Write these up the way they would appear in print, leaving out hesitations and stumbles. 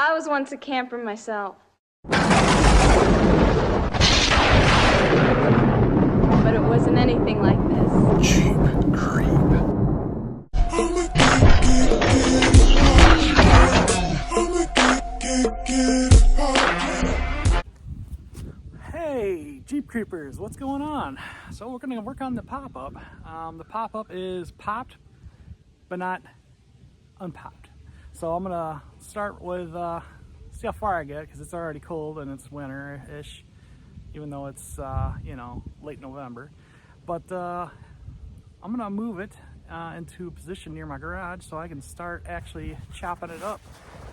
I was once a camper myself. But it wasn't anything like this. Cheap creep. Hey, Jeep Creepers, what's going on? So we're going to work on the pop-up. The pop-up is popped, but not unpopped. So I'm going to start with, see how far I get, because it's already cold and it's winter-ish, even though it's, late November. But I'm going to move it into a position near my garage so I can start actually chopping it up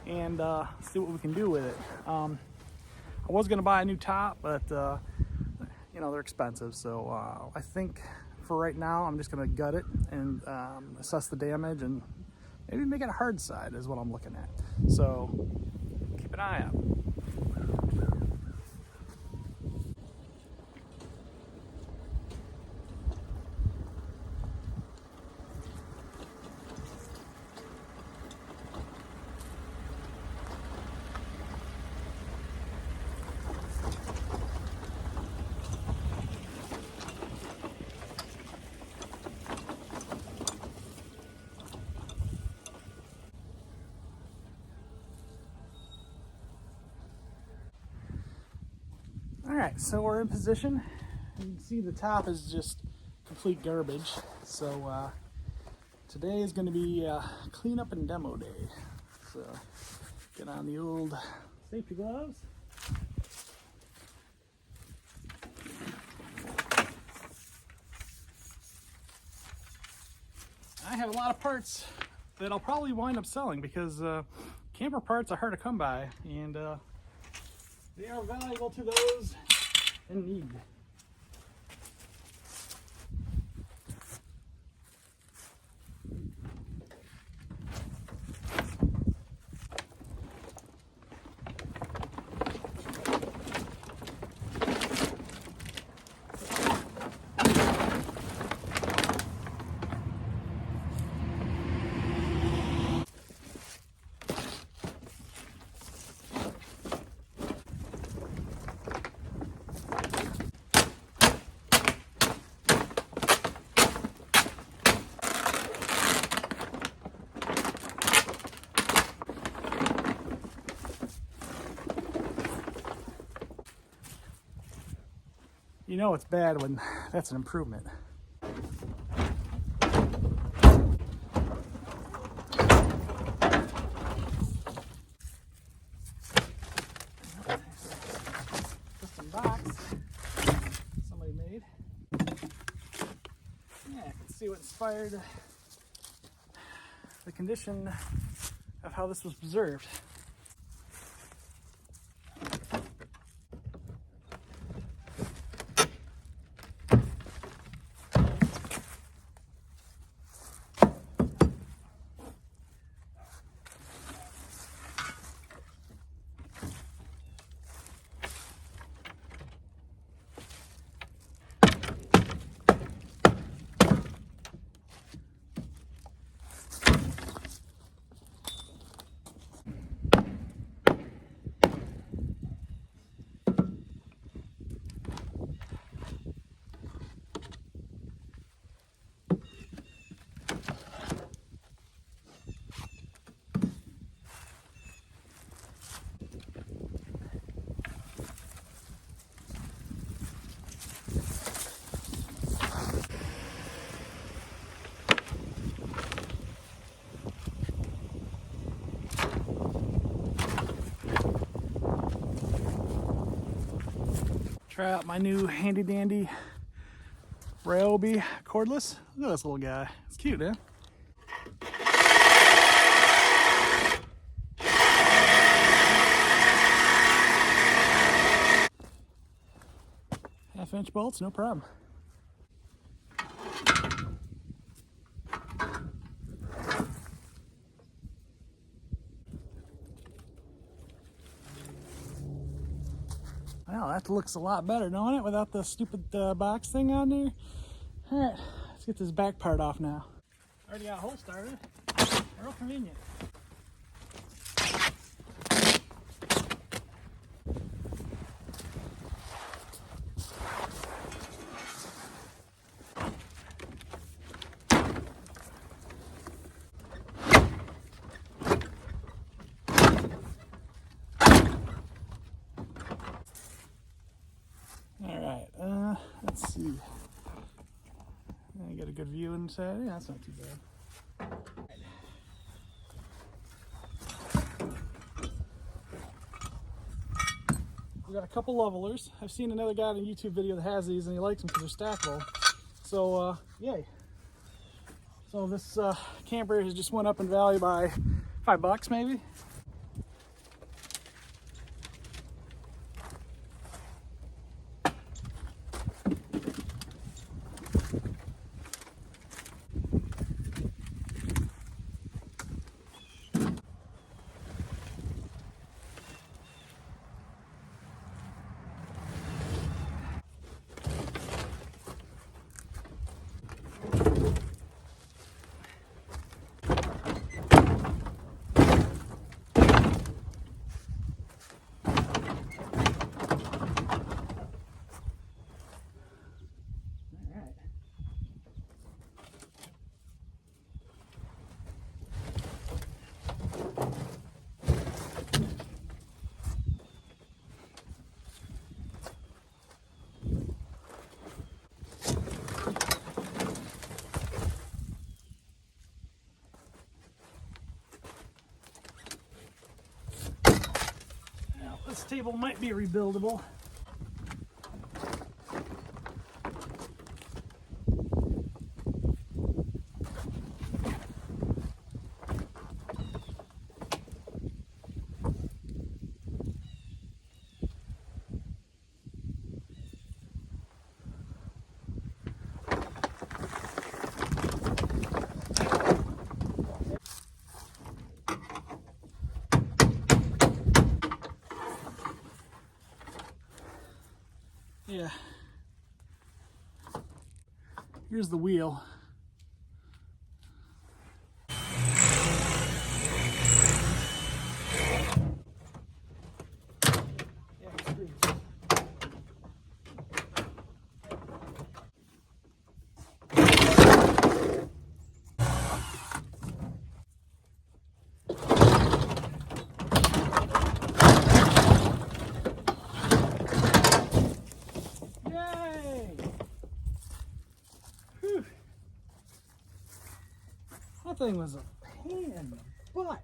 and see what we can do with it. I was going to buy a new top, but they're expensive, so I think for right now I'm just going to gut it and assess the damage and maybe make it a hard side is what I'm looking at. So keep an eye out. Alright, so we're in position. You can see the top is just complete garbage. So today is going to be cleanup and demo day. So get on the old safety gloves. I have a lot of parts that I'll probably wind up selling because camper parts are hard to come by, and they are valuable to those in need. You know it's bad when that's an improvement. Custom box somebody made. Yeah, I can see what inspired the condition of how this was preserved. Try out my new handy dandy Ryobi cordless. Look at this little guy. It's cute, eh? Half-inch bolts, no problem. Well, that looks a lot better, don't it, without the stupid box thing on there? Alright, let's get this back part off now. Already got a hole started. Real convenient. good view and say, yeah, that's not too bad. We got a couple levelers. I've seen another guy in a YouTube video that has these and he likes them because they're stackable. So, yay. So this camper has just went up in value by $5 maybe. This table might be rebuildable. Yeah. Here's the wheel. That thing was a pain in the butt.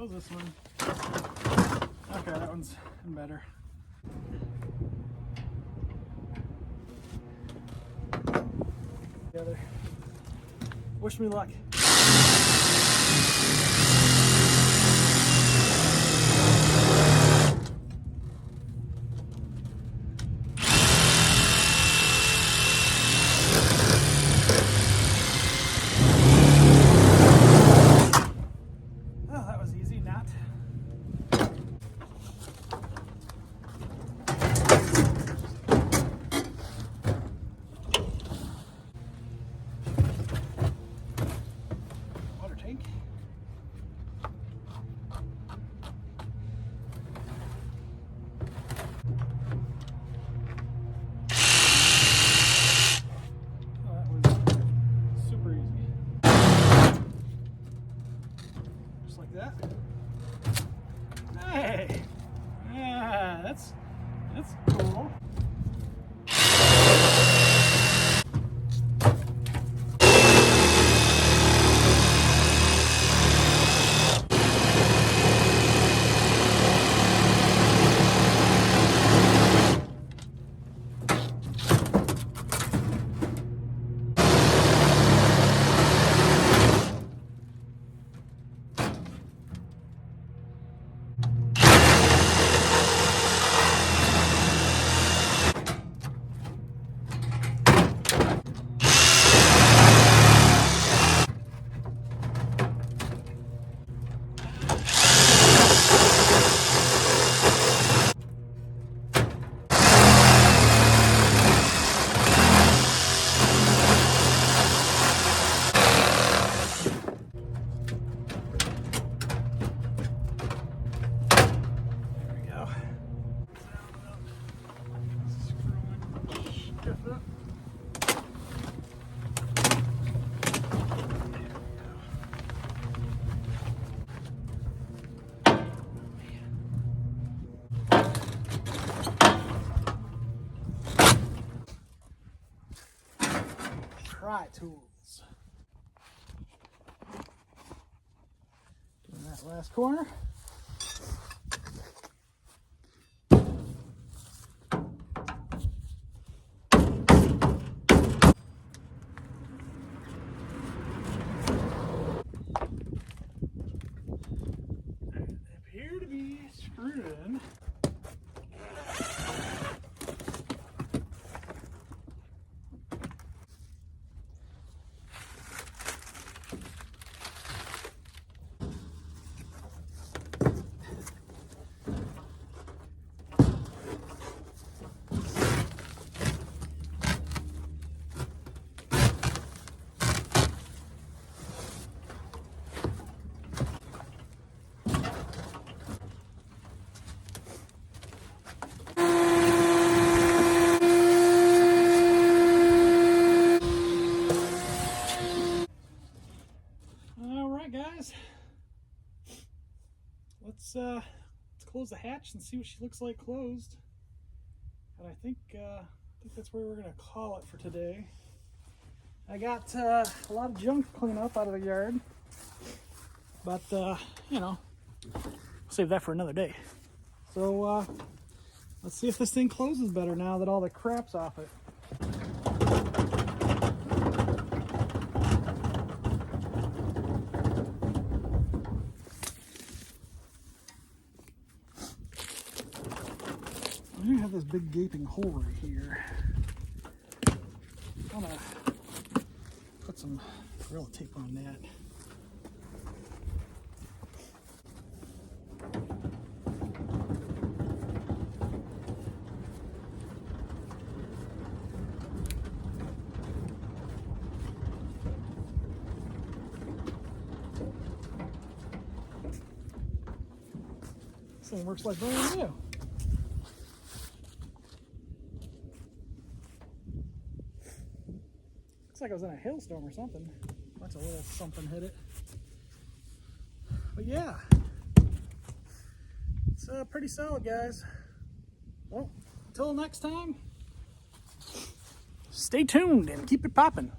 This one. Okay, that one's better. Together. Wish me luck. That. Hey, yeah, that's cool. pry tools. Doing that last corner. Appear to be screwed in. Guys, let's close the hatch and see what she looks like closed. And I think that's where we're gonna call it for today. I got a lot of junk to clean up out of the yard, but you know, we'll save that for another day. So let's see if this thing closes better now that all the crap's off it. I have this big gaping hole right here. I'm gonna put some Gorilla Tape on that. This thing works like brand new. Looks like I was in a hailstorm or something. That's a little something hit it. But yeah, it's pretty solid, guys. Well, until next time, stay tuned and keep it popping.